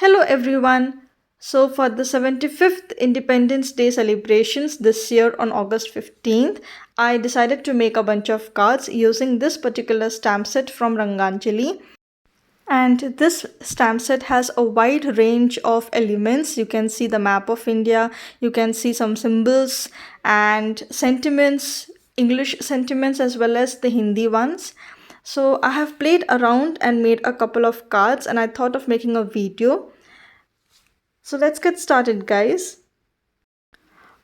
Hello everyone. So for the 75th Independence Day celebrations this year on August 15th, I decided to make a bunch of cards using this particular stamp set from Ranganjali. And this stamp set has a wide range of elements. You can see the map of India, you can see some symbols and sentiments, English sentiments as well as the Hindi ones. So I have played around and made a couple of cards and I thought of making a video. So let's get started, guys.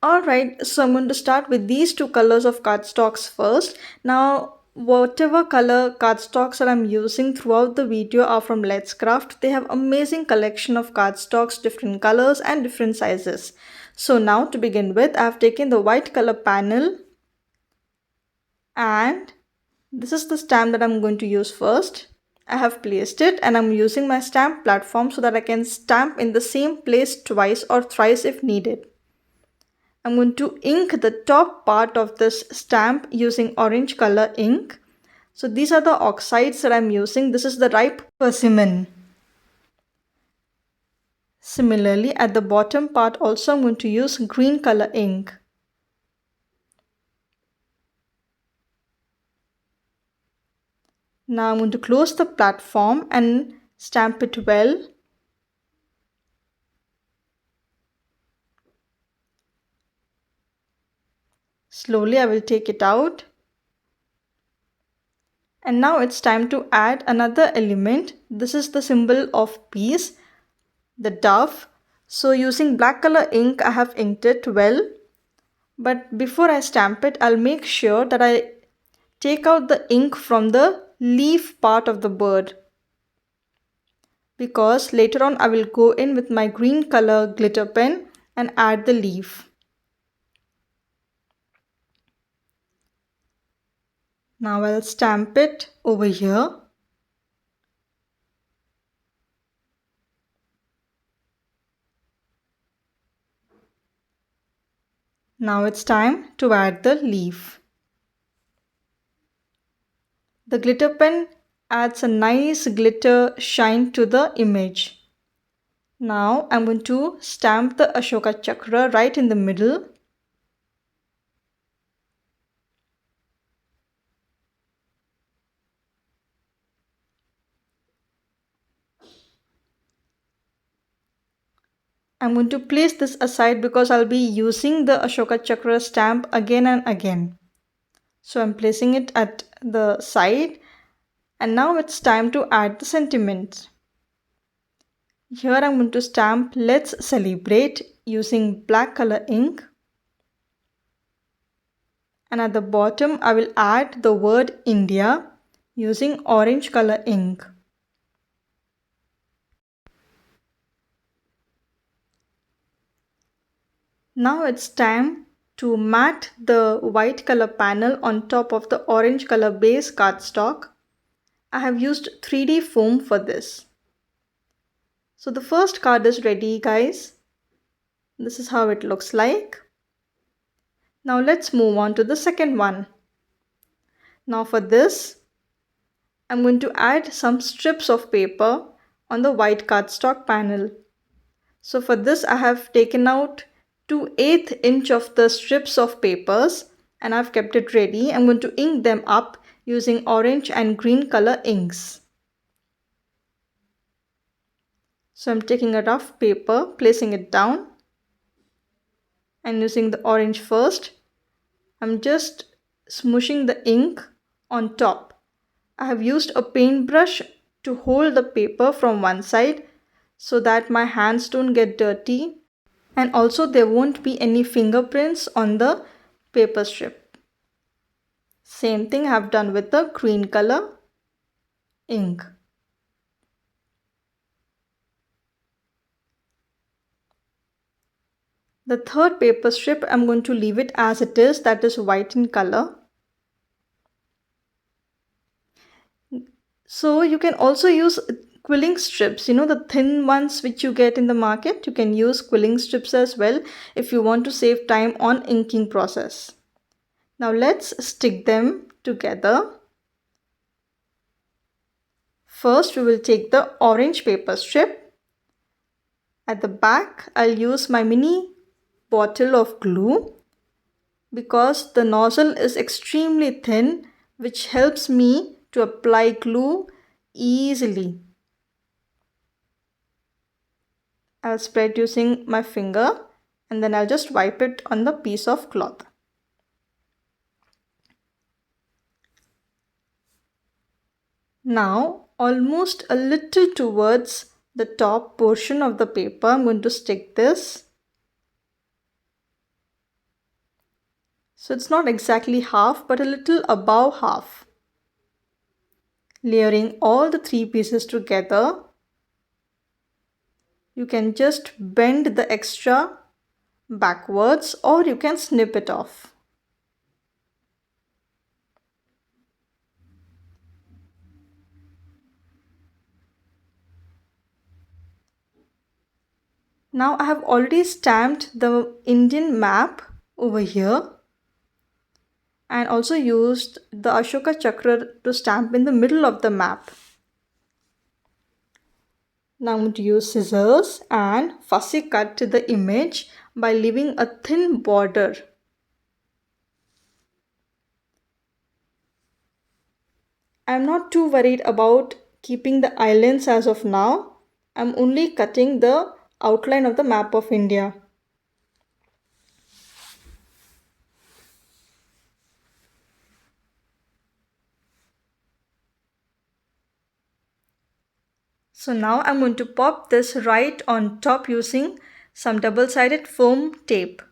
Alright, so I'm going to start with these two colors of cardstocks first. Now, whatever color cardstocks that I'm using throughout the video are from Let's Craft. They have amazing collection of cardstocks, different colors and different sizes. So now to begin with, I've taken the white color panel and this is the stamp that I'm going to use first. I have placed it and I'm using my stamp platform so that I can stamp in the same place twice or thrice if needed. I'm going to ink the top part of this stamp using orange color ink. So these are the oxides that I'm using. This is the ripe persimmon. Similarly, at the bottom part also I'm going to use green color ink. Now I'm going to close the platform and stamp it well. Slowly I will take it out. And now it's time to add another element. This is the symbol of peace, the dove. So using black color ink, I have inked it well. But before I stamp it, I'll make sure that I take out the ink from the leaf part of the bird. Because later on I will go in with my green color glitter pen and add the leaf. Now I'll stamp it over here. Now it's time to add the leaf. The glitter pen adds a nice glitter shine to the image. Now I'm going to stamp the Ashoka Chakra right in the middle. I'm going to place this aside because I'll be using the Ashoka Chakra stamp again and again. So I'm placing it at the side and now it's time to add the sentiments. Here I'm going to stamp Let's Celebrate using black color ink. And at the bottom I will add the word India using orange color ink. Now it's time to mat the white color panel on top of the orange color base cardstock. I have used 3D foam for this. So the first card is ready, guys. This is how it looks like. Now let's move on to the second one. Now for this, I'm going to add some strips of paper on the white cardstock panel. So for this, I have taken out 2/8 inch of the strips of papers and I've kept it ready. I'm going to ink them up using orange and green color inks. So I'm taking a rough paper, placing it down and using the orange first. I'm just smooshing the ink on top. I have used a paintbrush to hold the paper from one side so that my hands don't get dirty and also there won't be any fingerprints on the paper strip. Same thing I have done with the green color ink. The third paper strip, I'm going to leave it as it is, that is white in color. So you can also use quilling strips, the thin ones which you get in the market. You can use quilling strips as well if you want to save time on inking process. Now let's stick them together. First we will take the orange paper strip At the back, I'll use my mini bottle of glue because the nozzle is extremely thin, which helps me to apply glue easily. I'll spread using my finger and then I'll just wipe it on the piece of cloth. Now, almost a little towards the top portion of the paper, I'm going to stick this. So it's not exactly half, but a little above half. Layering all the three pieces together, you can just bend the extra backwards or you can snip it off. Now I have already stamped the Indian map over here and also used the Ashoka Chakra to stamp in the middle of the map. Now I'm going to use scissors and fussy cut the image by leaving a thin border. I'm not too worried about keeping the islands as of now. I'm only cutting the outline of the map of India. So now I'm going to pop this right on top using some double-sided foam tape.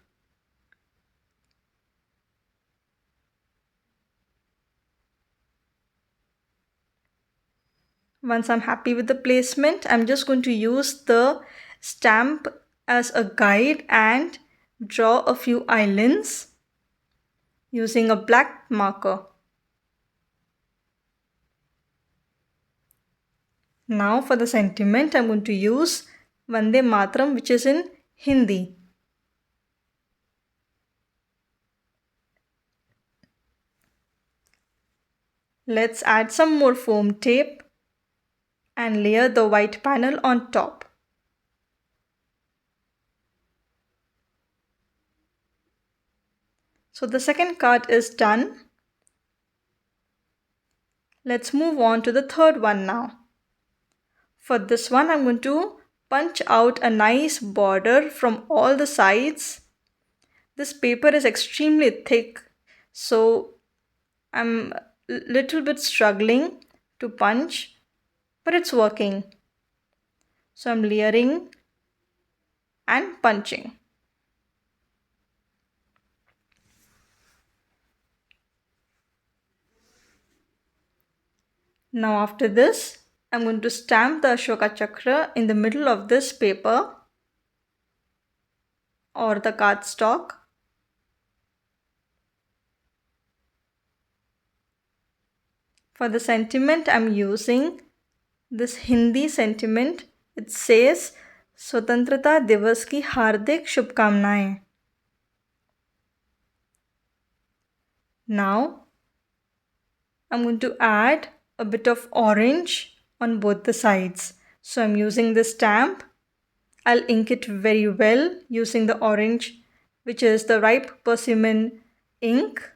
Once I'm happy with the placement, I'm just going to use the stamp as a guide and draw a few islands using a black marker. Now for the sentiment, I'm going to use Vande Mataram, which is in Hindi. Let's add some more foam tape and layer the white panel on top. So the second card is done. Let's move on to the third one now. For this one, I'm going to punch out a nice border from all the sides. This paper is extremely thick, so I'm a little bit struggling to punch, but it's working. So I'm layering and punching. Now after this, I'm going to stamp the Ashoka Chakra in the middle of this paper or the cardstock. For the sentiment, I'm using this Hindi sentiment. It says, Swatantrata Divas ki Hardik Shubhkamnaएं. Now, I'm going to add a bit of orange on both the sides. So I'm using this stamp. I'll ink it very well using the orange, which is the ripe persimmon ink.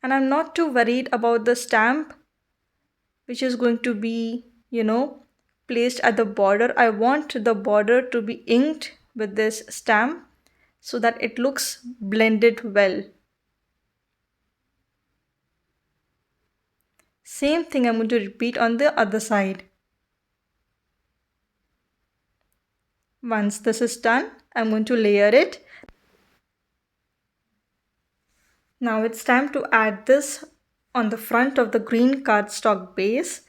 And I'm not too worried about the stamp, which is going to be, placed at the border. I want the border to be inked with this stamp so that it looks blended well. Same thing I'm going to repeat on the other side. Once this is done, I'm going to layer it. Now it's time to add this on the front of the green cardstock base.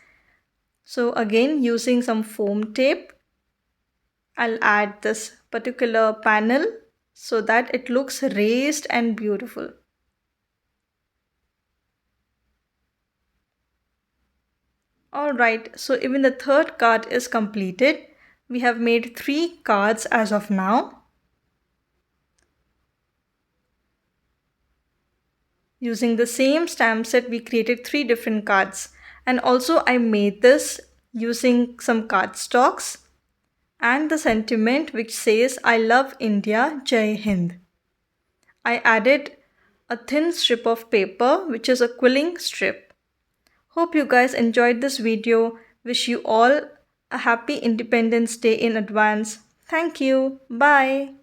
So again, using some foam tape, I'll add this particular panel so that it looks raised and beautiful. Alright, so even the third card is completed. We have made 3 cards as of now. Using the same stamp set, we created 3 different cards. And also I made this using some cardstocks and the sentiment which says I love India, Jai Hind. I added a thin strip of paper which is a quilling strip. Hope you guys enjoyed this video. Wish you all a happy Independence Day in advance. Thank you. Bye.